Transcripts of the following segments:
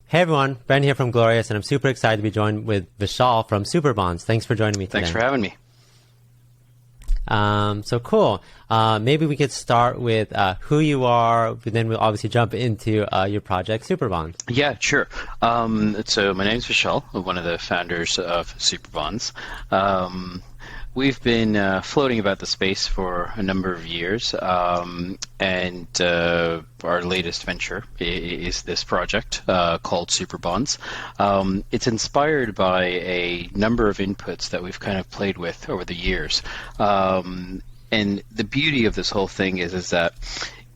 Hey everyone, Ben here from Goalorious, and I'm super excited to be joined with Vishal from SuperBonds. Thanks for joining me today. Thanks for having me. So cool. Maybe we could start with who you are, but then we'll obviously jump into your project, SuperBonds. Yeah, sure. So my name's Vishal. I'm one of the founders of SuperBonds. We've been floating about the space for a number of years, and our latest venture is this project called SuperBonds. It's inspired by a number of inputs that we've kind of played with over the years. And the beauty of this whole thing is that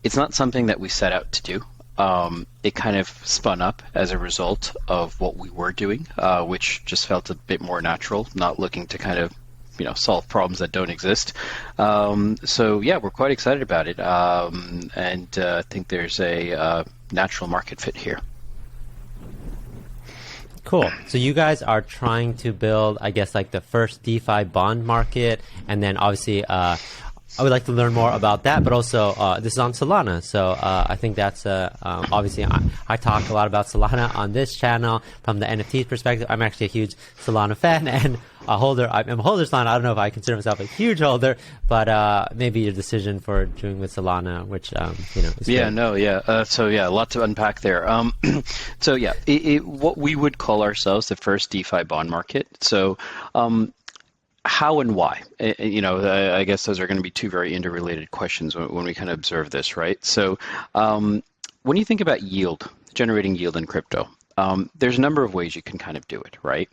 it's not something that we set out to do. It kind of spun up as a result of what we were doing, which just felt a bit more natural, not looking to kind of solve problems that don't exist. So yeah, we're quite excited about it, and I think there's a natural market fit here. Cool. So you guys are trying to build, I guess, like the first DeFi bond market, and then obviously I would like to learn more about that, but also this is on Solana. So I think that's obviously I talk a lot about Solana on this channel from the NFTs perspective. I'm actually a huge Solana fan and a holder. I'm a holder of Solana. I don't know if I consider myself a huge holder, but maybe your decision for doing with Solana, which is good. So yeah, a lot to unpack there. So yeah, what we would call ourselves the first DeFi bond market. So how and why? I guess those are going to be two very interrelated questions when we kind of observe this, right? So when you think about yield, generating yield in crypto, there's a number of ways you can kind of do it, right?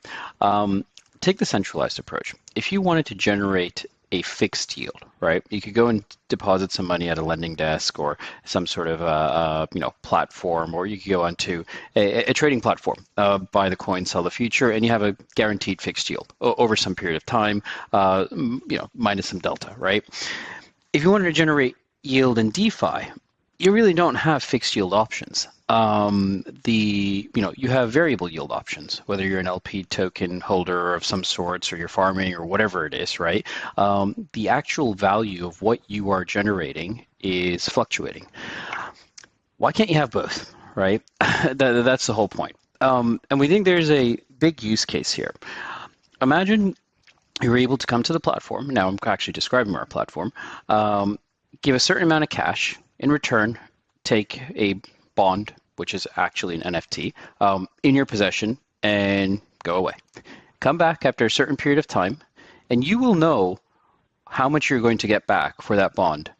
Take the centralized approach. If you wanted to generate a fixed yield, right? You could go and deposit some money at a lending desk or some sort of platform, or you could go onto a trading platform, buy the coin, sell the future, and you have a guaranteed fixed yield over some period of time, minus some delta, right? If you wanted to generate yield in DeFi, you really don't have fixed yield options. You have variable yield options, whether you're an LP token holder of some sorts or you're farming or whatever it is, right? The actual value of what you are generating is fluctuating. Why can't you have both, right? That's the whole point. And we think there's a big use case here. Imagine you're able to come to the platform. Now I'm actually describing our platform. Give a certain amount of cash. In return, take a bond, which is actually an NFT, in your possession and go away. Come back after a certain period of time, and you will know how much you're going to get back for that bond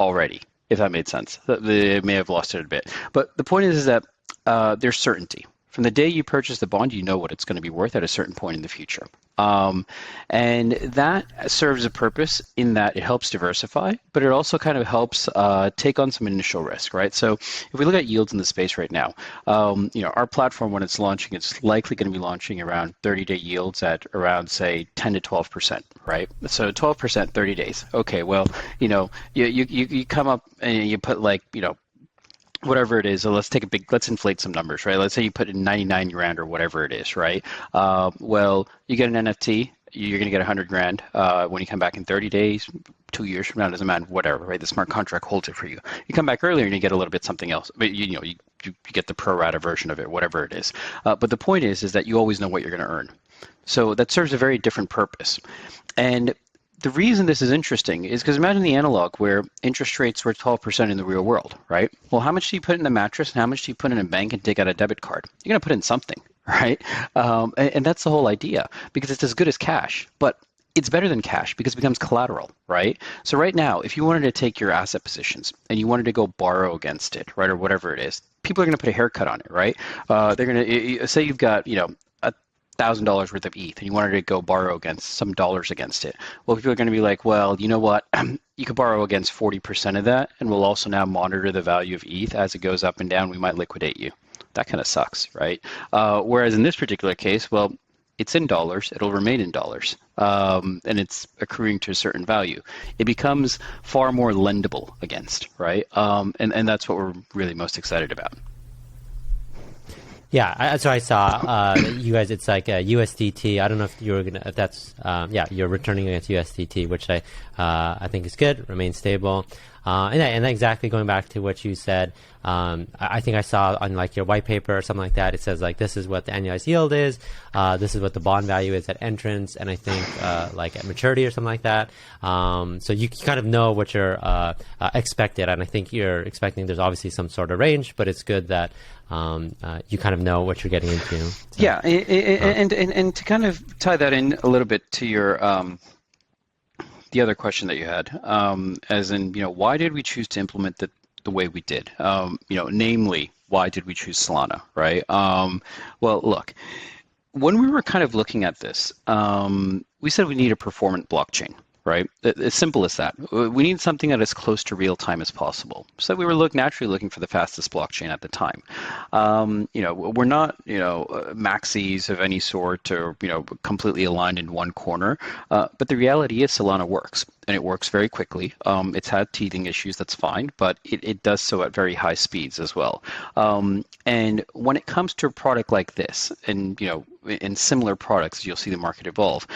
already, if that made sense. They may have lost it a bit. But the point is that there's certainty. From the day you purchase the bond, you know what it's going to be worth at a certain point in the future. And that serves a purpose in that it helps diversify, but it also kind of helps take on some initial risk, right? So if we look at yields in the space right now, our platform, when it's launching, it's likely going to be launching around 30-day yields at around, say, 10 to 12%, right? So 12%, 30 days. Okay, well, you come up and you put whatever it is, so let's inflate some numbers, right? Let's say you put in 99 grand or whatever it is, right? Well, you get an NFT, you're going to get 100 grand when you come back in 30 days, 2 years from now, doesn't matter, whatever, right? The smart contract holds it for you. You come back earlier and you get a little bit something else, but you get the pro rata version of it, whatever it is. But the point is that you always know what you're going to earn. So that serves a very different purpose. And the reason this is interesting is because imagine the analog where interest rates were 12% in the real world, right? Well, how much do you put in the mattress and how much do you put in a bank and take out a debit card? You're going to put in something, right? And that's the whole idea, because it's as good as cash, but it's better than cash because it becomes collateral, right? So right now, if you wanted to take your asset positions and you wanted to go borrow against it, right, or whatever it is, people are going to put a haircut on it, right? They're going to say you've got, $1,000 worth of ETH and you wanted to go borrow against some dollars against it. Well, people are going to be like, well, you know what? You could borrow against 40% of that, and we'll also now monitor the value of ETH as it goes up and down. We might liquidate you. That kind of sucks, right? Whereas in this particular case, well, it's in dollars. It'll remain in dollars, and it's accruing to a certain value. It becomes far more lendable against, right? And that's what we're really most excited about. Yeah, that's what I saw. You guys, it's like a USDT. I don't know if if that's, you're returning against USDT, which I think is good, remains stable. And exactly going back to what you said, I think I saw on like your white paper or something like that, it says like, this is what the annualized yield is, this is what the bond value is at entrance, and I think like at maturity or something like that. So you kind of know what you're expected, and I think you're expecting there's obviously some sort of range, but it's good that you kind of know what you're getting into. So, yeah, and to kind of tie that in a little bit to your the other question that you had, as in, why did we choose to implement the way we did? Namely, why did we choose Solana, right? Well, look, when we were kind of looking at this, we said we need a performant blockchain, right? As simple as that. We need something that is close to real time as possible. So we were naturally looking for the fastest blockchain at the time. We're not, maxis of any sort or, completely aligned in one corner. But the reality is Solana works, and it works very quickly. It's had teething issues, that's fine, but it does so at very high speeds as well. And when it comes to a product like this, and, in similar products, you'll see the market evolve.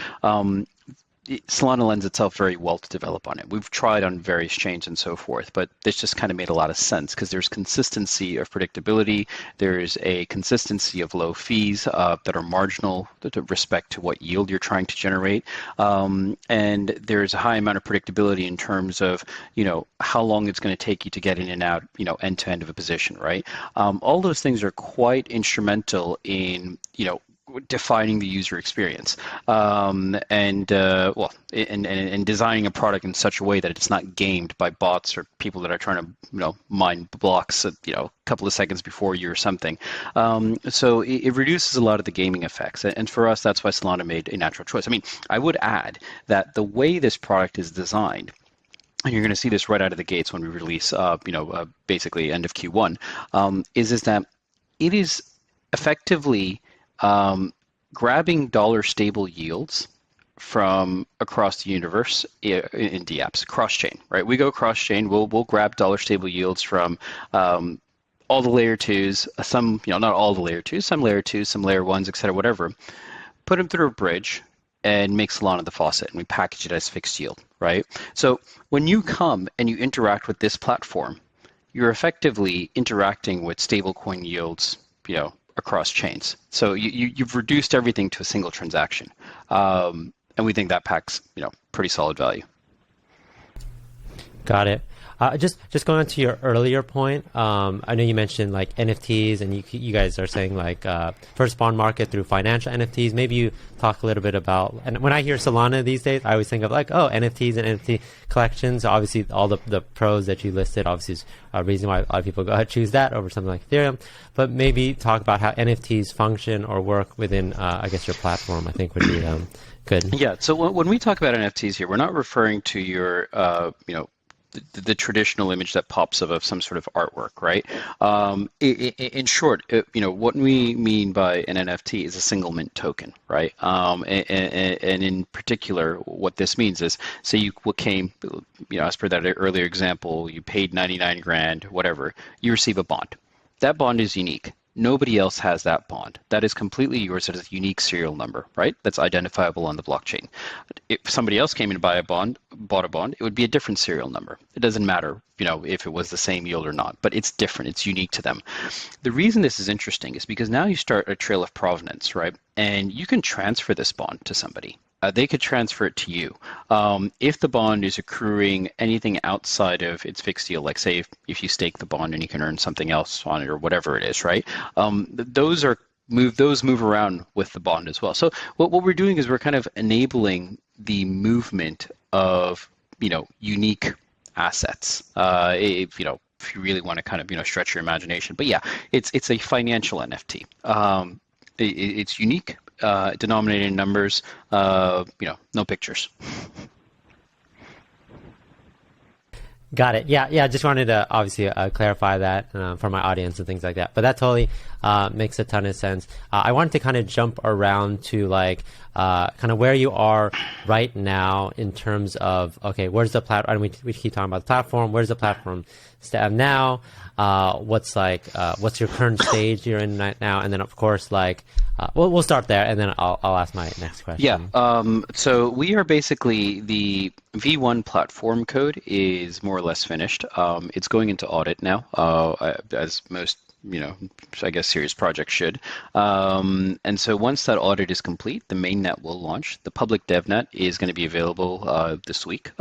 Solana lends itself very well to develop on it. We've tried on various chains and so forth, but this just kind of made a lot of sense because there's consistency of predictability. There's a consistency of low fees that are marginal with respect to what yield you're trying to generate. And there's a high amount of predictability in terms of, how long it's going to take you to get in and out, end to end of a position, right? All those things are quite instrumental in, defining the user experience, and designing a product in such a way that it's not gamed by bots or people that are trying to mine blocks a couple of seconds before you or something. So it reduces a lot of the gaming effects, and for us that's why Solana made a natural choice. I mean, I would add that the way this product is designed, and you're going to see this right out of the gates when we release, basically end of Q1, is that it is effectively grabbing dollar stable yields from across the universe in dApps, cross-chain, right? We go cross-chain, we'll grab dollar stable yields from all the layer twos, some, not all the layer twos, some layer twos, some layer ones, et cetera, whatever, put them through a bridge and make Solana the faucet, and we package it as fixed yield, right? So when you come and you interact with this platform, you're effectively interacting with stablecoin yields, across chains. So you've reduced everything to a single transaction. And we think that packs, pretty solid value. Got it. Just going on to your earlier point, I know you mentioned like NFTs, and you guys are saying like first bond market through financial NFTs. Maybe you talk a little bit about, and when I hear Solana these days, I always think of like, NFTs and NFT collections. Obviously, all the pros that you listed, obviously, is a reason why a lot of people go ahead choose that over something like Ethereum. But maybe talk about how NFTs function or work within, I guess, your platform. I think would be good. Yeah. So when we talk about NFTs here, we're not referring to your, the traditional image that pops up of some sort of artwork, right? In short, what we mean by an NFT is a single mint token, right? And in particular, what this means is, say you came, as per that earlier example, you paid 99 grand, whatever, you receive a bond. That bond is unique. Nobody else has that bond. That is completely yours. It is a unique serial number, right? That's identifiable on the blockchain. If somebody else came in to bought a bond, it would be a different serial number. It doesn't matter, if it was the same yield or not, but it's different. It's unique to them. The reason this is interesting is because now you start a trail of provenance, right? And you can transfer this bond to somebody. They could transfer it to you. If the bond is accruing anything outside of its fixed yield, like say if you stake the bond and you can earn something else on it or whatever it is, right? Those move around with the bond as well. So what we're doing is we're kind of enabling the movement of unique assets. If you really want to kind of stretch your imagination, but yeah, it's a financial NFT. It's unique. Denominated in numbers, no pictures. Got it. Yeah. Just wanted to obviously clarify that for my audience and things like that. But that totally makes a ton of sense. I wanted to kind of jump around to like kind of where you are right now in terms of, okay, where's the platform? We keep talking about the platform. Where's the platform stand now? what's your current stage you're in right now, and then of course we'll start there, and then I'll ask my next question. Yeah. So we are basically the V1 platform code is more or less finished. It's going into audit now, as most I guess serious projects should. And so once that audit is complete, the mainnet will launch. The public DevNet is going to be available this week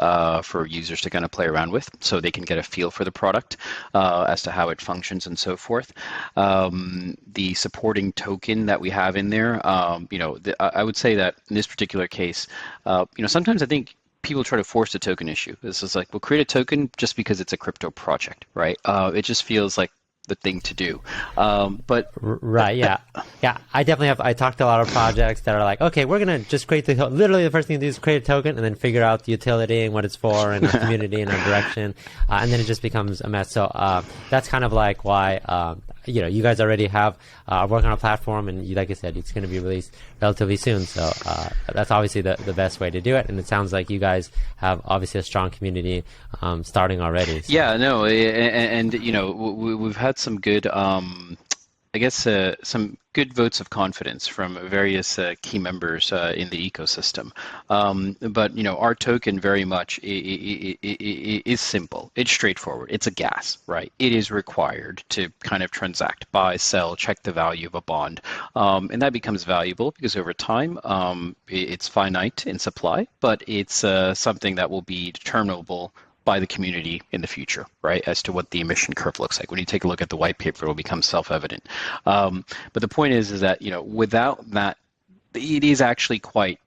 for users to kind of play around with, so they can get a feel for the product as to how it functions and so forth. The supporting token that we have in there, I would say that in this particular case, sometimes I think people try to force the token issue. This is like, we'll create a token just because it's a crypto project, right? It just feels like the thing to do. But right, yeah. I definitely I talked to a lot of projects that are like, okay, we're gonna just create literally the first thing to do is create a token and then figure out the utility and what it's for and our community and our direction, and then it just becomes a mess. So that's kind of like why you guys already have work on a platform, and like I said, it's going to be released relatively soon. So that's obviously the best way to do it, and it sounds like you guys have obviously a strong community starting already. So. Yeah, no, and we've had some good, some good votes of confidence from various key members in the ecosystem. But our token very much is simple. It's straightforward. It's a gas, right? It is required to kind of transact, buy, sell, check the value of a bond, and that becomes valuable because over time it's finite in supply, but it's something that will be determinable by the community in the future, right, as to what the emission curve looks like. When you take a look at the white paper, it will become self-evident. But the point is that, without that, it is actually quite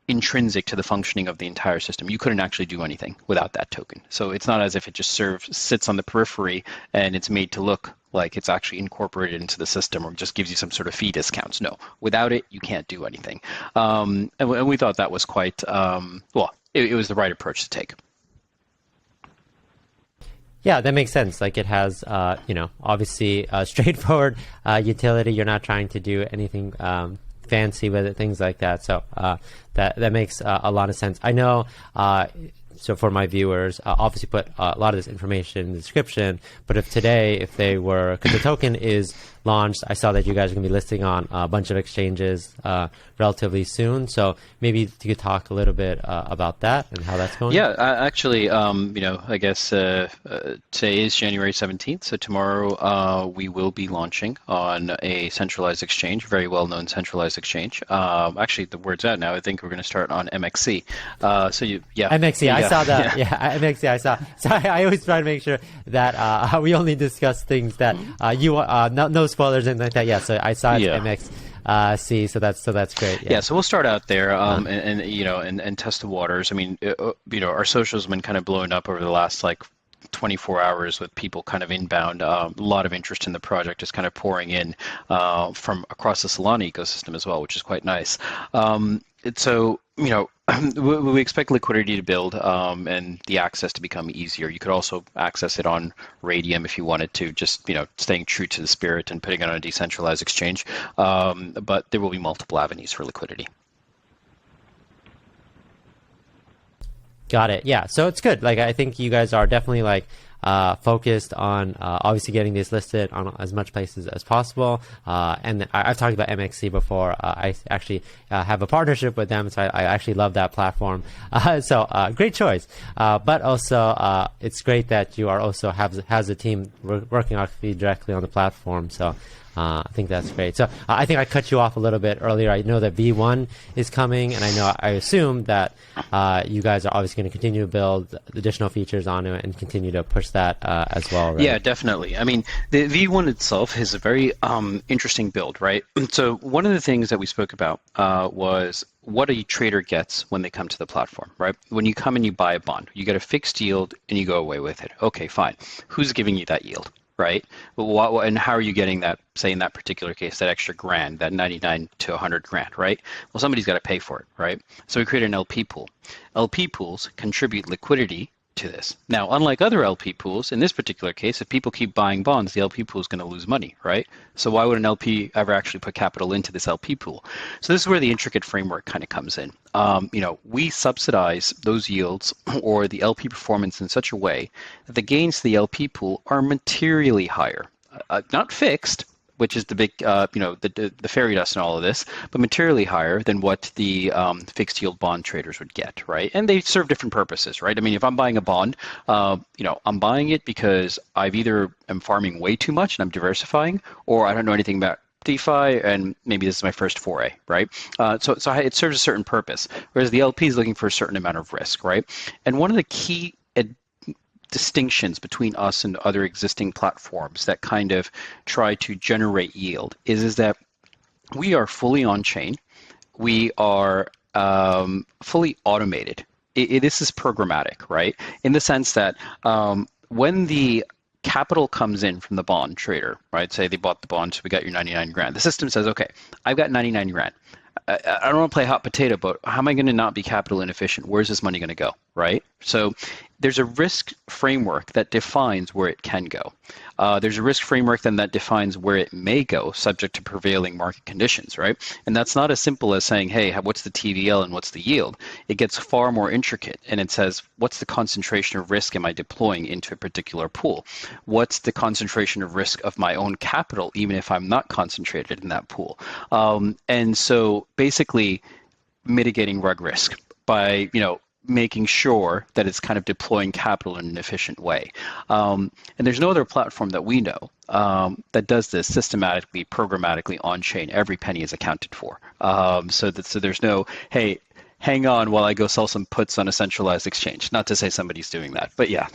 intrinsic to the functioning of the entire system. You couldn't actually do anything without that token. So it's not as if it just sits on the periphery and it's made to look like it's actually incorporated into the system or just gives you some sort of fee discounts. No, without it, you can't do anything. And we thought that was quite, it was the right approach to take. Yeah, that makes sense. Like it has, obviously straightforward utility. You're not trying to do anything fancy with it, things like that. So that makes a lot of sense. I know. So for my viewers, obviously put a lot of this information in the description. But if they were, because the token is launched, I saw that you guys are going to be listing on a bunch of exchanges relatively soon. So maybe you could talk a little bit about that and how that's going. Yeah, actually, I guess today is January 17th. So tomorrow we will be launching on a centralized exchange, very well-known centralized exchange. Actually, the word's out now. I think we're going to start on MXC. MXC, yeah. I saw that. Yeah, MXC, I saw. So I always try to make sure that we only discuss things that no spoilers and like that. Yeah, so I saw it's MXC, so that's great. Yeah, so we'll start out there and test the waters. I mean, our socials have been kind of blowing up over the last 24 hours with people kind of inbound. A lot of interest in the project is kind of pouring in from across the Solana ecosystem as well, which is quite nice. We expect liquidity to build and the access to become easier. You could also access it on Radium if you wanted to, just staying true to the spirit and putting it on a decentralized exchange. But there will be multiple avenues for liquidity. Got it. Yeah. So it's good. I think you guys are definitely focused on obviously getting this listed on as much places as possible. And I've talked about MXC before. I actually have a partnership with them, so I actually love that platform. So great choice. But also it's great that you are also has a team working actually directly on the platform. So I think that's great. So I think I cut you off a little bit earlier. I know that V1 is coming, and I assume that you guys are obviously going to continue to build additional features on it and continue to push that as well, right? Yeah, definitely. I mean, the V1 itself is a very interesting build, right? So one of the things that we spoke about was what a trader gets when they come to the platform, right? When you come and you buy a bond, you get a fixed yield and you go away with it. Okay, fine. Who's giving you that yield? Right? And how are you getting that, say in that particular case, that extra grand, that 99 to 100 grand, right? Well, somebody's got to pay for it, right? So we create an LP pool. LP pools contribute liquidity to this. Now, unlike other LP pools, in this particular case, if people keep buying bonds, the LP pool is going to lose money, right? So why would an LP ever actually put capital into this LP pool? So this is where the intricate framework kind of comes in. We subsidize those yields or the LP performance in such a way that the gains to the LP pool are materially higher. Not fixed, which is the big, the fairy dust and all of this, but materially higher than what the fixed yield bond traders would get, right? And they serve different purposes, right? I mean, if I'm buying a bond, I'm buying it because I've either am farming way too much and I'm diversifying, or I don't know anything about DeFi, and maybe this is my first foray, right? So it serves a certain purpose, whereas the LP is looking for a certain amount of risk, right? And one of the key distinctions between us and other existing platforms that kind of try to generate yield is that we are fully on chain. We are fully automated. This is programmatic, right? In the sense that when the capital comes in from the bond trader, right? Say they bought the bond, so we got your 99 grand. The system says, okay, I've got 99 grand. I don't want to play hot potato, but how am I going to not be capital inefficient? Where's this money going to go, right? So there's a risk framework that defines where it can go. There's a risk framework then that defines where it may go, subject to prevailing market conditions, right? And that's not as simple as saying, hey, what's the TVL and what's the yield? It gets far more intricate, and it says, what's the concentration of risk am I deploying into a particular pool? What's the concentration of risk of my own capital, even if I'm not concentrated in that pool? And so basically mitigating rug risk by, making sure that it's kind of deploying capital in an efficient way. And there's no other platform that we know that does this systematically, programmatically on-chain. Every penny is accounted for. So there's no, hey, hang on while I go sell some puts on a centralized exchange. Not to say somebody's doing that, but yeah.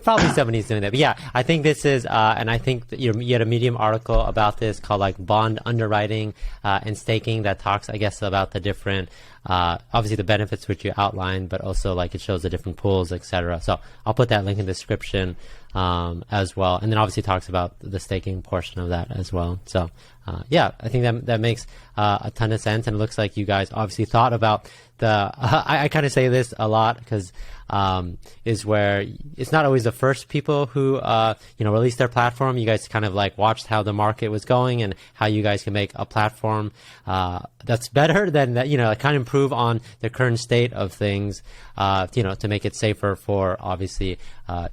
Probably somebody's doing that. But yeah, I think this is, and I think that you had a Medium article about this called like bond underwriting and staking that talks, I guess, about the different, obviously the benefits which you outlined, but also like it shows the different pools, etc. So I'll put that link in the description as well. And then obviously talks about the staking portion of that as well. So yeah, I think that makes a ton of sense. And it looks like you guys obviously thought about I kind of say this a lot because is where it's not always the first people who release their platform. You guys kind of like watched how the market was going and how you guys can make a platform that's better than that, kind of improve on the current state of things, to make it safer for obviously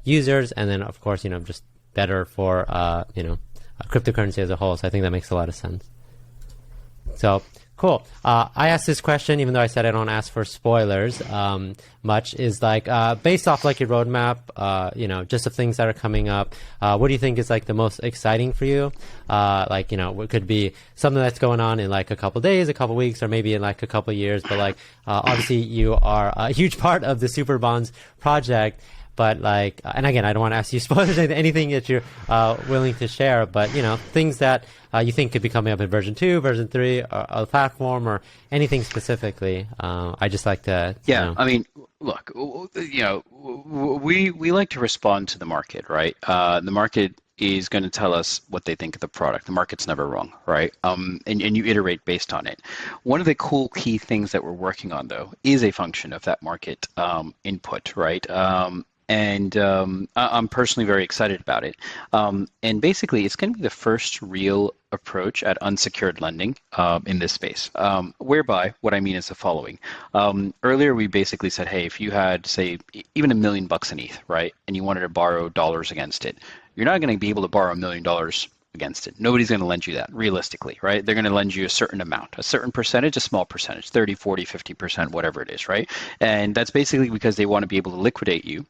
users, and then of course just better for cryptocurrency as a whole. So I think that makes a lot of sense. So cool. I asked this question, even though I said I don't ask for spoilers much, is like based off like your roadmap, just the things that are coming up, what do you think is like the most exciting for you? What could be something that's going on in like a couple days, a couple weeks, or maybe in like a couple years. But like obviously you are a huge part of the SuperBonds project. But like, and again, I don't want to ask you spoilers, anything that you're willing to share, but things that you think could be coming up in version 2, version 3, or a platform, or anything specifically. I just like to. Yeah, I mean, look, we like to respond to the market, right? The market is going to tell us what they think of the product. The market's never wrong, right? And you iterate based on it. One of the cool key things that we're working on, though, is a function of that market input, right? And I'm personally very excited about it. And basically, it's going to be the first real approach at unsecured lending in this space, whereby what I mean is the following. Earlier, we basically said, hey, if you had, say, even $1 million in ETH, right, and you wanted to borrow dollars against it, you're not going to be able to borrow $1 million against it. Nobody's going to lend you that realistically, right? They're going to lend you a certain amount, a certain percentage, a small percentage, 30, 40, 50%, whatever it is, right? And that's basically because they want to be able to liquidate you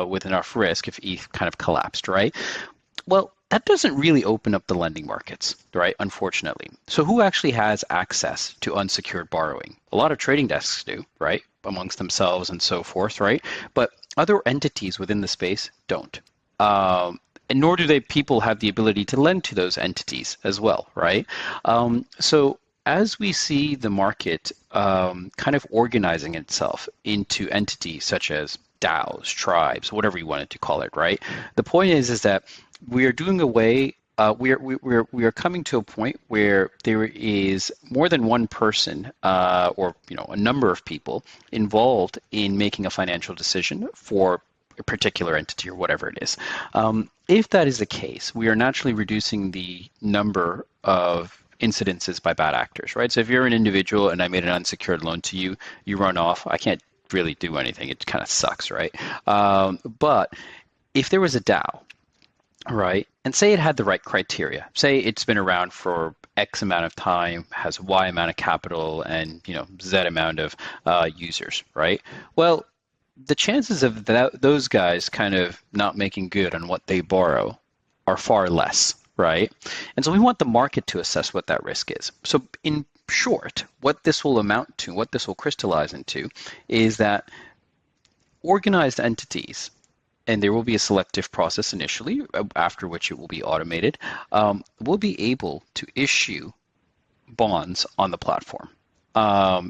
with enough risk if ETH kind of collapsed, right? Well, that doesn't really open up the lending markets, right? Unfortunately. So who actually has access to unsecured borrowing? A lot of trading desks do, right? Amongst themselves and so forth, right? But other entities within the space don't. And nor do people have the ability to lend to those entities as well, right? So as we see the market kind of organizing itself into entities such as DAOs, tribes, whatever you wanted to call it, right? The point is that we are doing away we are coming to a point where there is more than one person or a number of people involved in making a financial decision for a particular entity or whatever it is. If that is the case, we are naturally reducing the number of incidences by bad actors, right? So if you're an individual and I made an unsecured loan to you, you run off, I can't really do anything. It kind of sucks, right? But if there was a DAO, right, and say it had the right criteria, say it's been around for X amount of time, has Y amount of capital, and Z amount of users, right? Well, the chances of those guys kind of not making good on what they borrow are far less, right? And so we want the market to assess what that risk is. So in short, what this will amount to, what this will crystallize into, is that organized entities, and there will be a selective process initially, after which it will be automated, will be able to issue bonds on the platform,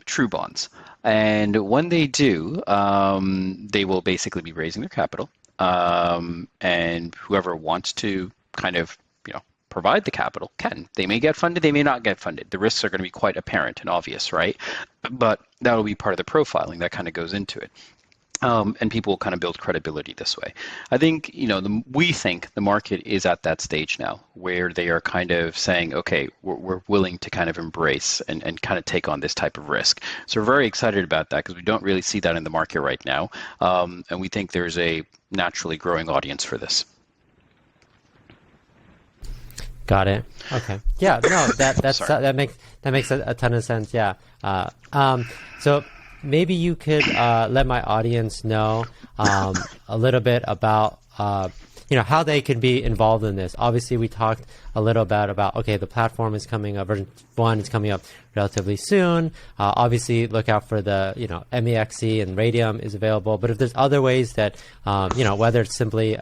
true bonds. And when they do, they will basically be raising their capital, and whoever wants to kind of provide the capital can. They may get funded, they may not get funded. The risks are going to be quite apparent and obvious, right? But that will be part of the profiling that kind of goes into it. And people will kind of build credibility this way. I think, we think the market is at that stage now where they are kind of saying, okay, we're willing to kind of embrace and kind of take on this type of risk. So we're very excited about that because we don't really see that in the market right now. And we think there's a naturally growing audience for this. Got it. Okay. Yeah. No. That makes a ton of sense. Yeah. So maybe you could let my audience know a little bit about how they can be involved in this. Obviously, we talked a little bit about, okay, the platform is coming up, version 1 is coming up relatively soon. Obviously, look out for the, MEXC and Radium is available. But if there's other ways that, whether it's simply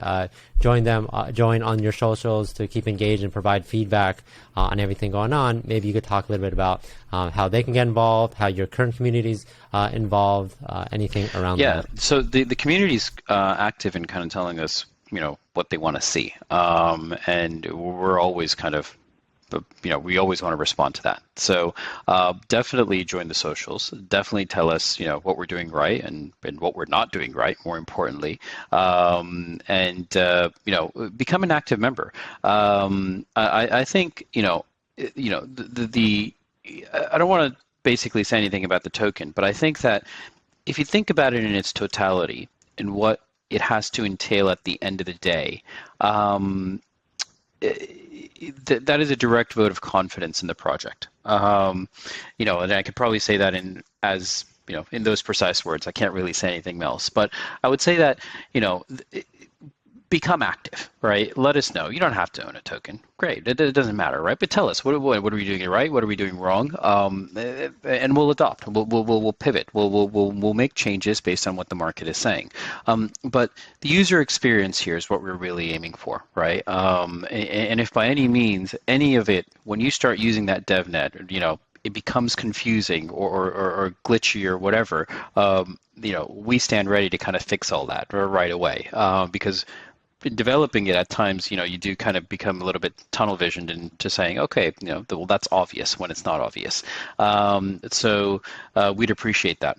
join on your socials to keep engaged and provide feedback on everything going on, maybe you could talk a little bit about how they can get involved, how your current community's involved, anything around that. Yeah, so the community's active in kind of telling us what they want to see, and we're always kind of we always want to respond to that. So definitely join the socials, definitely tell us what we're doing right and what we're not doing right, more importantly, and become an active member. I think I don't want to basically say anything about the token, but I think that if you think about it in its totality and what it has to entail at the end of the day, that is a direct vote of confidence in the project. And I could probably say that in those precise words. I can't really say anything else, but I would say that become active, right? Let us know. You don't have to own a token. Great, it doesn't matter, right? But tell us what are we doing right? What are we doing wrong? And we'll adopt. We'll pivot. We'll make changes based on what the market is saying. But the user experience here is what we're really aiming for, right? And if by any means any of it, when you start using that DevNet, it becomes confusing or glitchy or whatever, we stand ready to kind of fix all that right away, because in developing it at times, you do kind of become a little bit tunnel visioned into saying, okay, well, that's obvious when it's not obvious. So we'd appreciate that,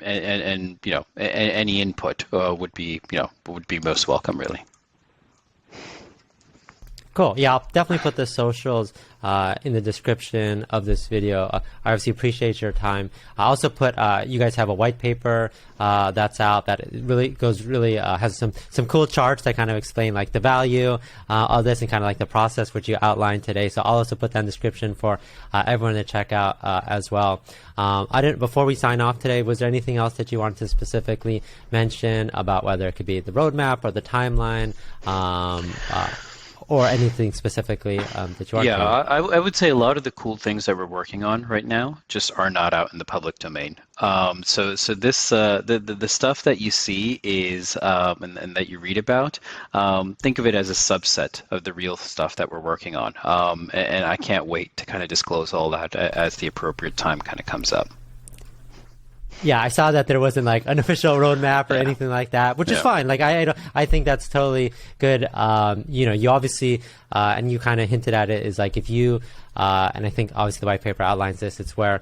and any input would be most welcome, really. Cool. Yeah, I'll definitely put the socials in the description of this video. I obviously appreciate your time. I also put, you guys have a white paper that's out that has some cool charts that kind of explain like the value of this and kind of like the process which you outlined today. So I'll also put that in the description for everyone to check out as well. Before we sign off today, was there anything else that you wanted to specifically mention about whether it could be the roadmap or the timeline? Or anything specifically that you want to? Yeah, I would say a lot of the cool things that we're working on right now just are not out in the public domain. So this the stuff that you see is and that you read about, think of it as a subset of the real stuff that we're working on. And I can't wait to kind of disclose all that as the appropriate time kind of comes up. Yeah, I saw that there wasn't like an official roadmap or anything like that, which is fine. Like I think that's totally good. You obviously, and you kind of hinted at it, is like if you, and I think obviously the white paper outlines this, it's where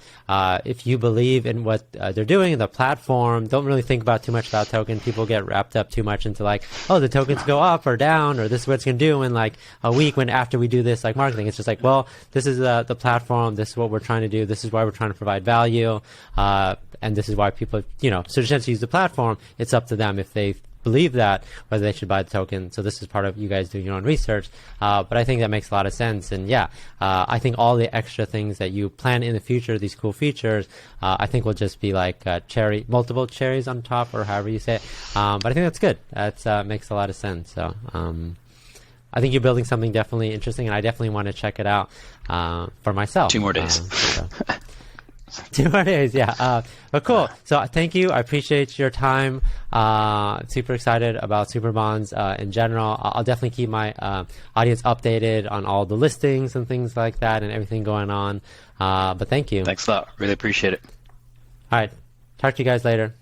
if you believe in what they're doing, the platform, don't really think about too much about token. People get wrapped up too much into like, oh, the tokens go up or down, or this is what it's going to do in like a week when after we do this like marketing. It's just like, well, this is the platform. This is what we're trying to do. This is why we're trying to provide value. And this is why people, so to use the platform, it's up to them if they believe that, whether they should buy the token. So this is part of you guys doing your own research. But I think that makes a lot of sense. And I think all the extra things that you plan in the future, these cool features, I think will just be like multiple cherries on top, or however you say it. But I think that's good. That makes a lot of sense. So I think you're building something definitely interesting, and I definitely want to check it out for myself. 2 more days. 2 more days, yeah. But cool. So thank you. I appreciate your time. Super excited about SuperBonds in general. I'll definitely keep my audience updated on all the listings and things like that and everything going on. But thank you. Thanks a lot. Really appreciate it. All right. Talk to you guys later.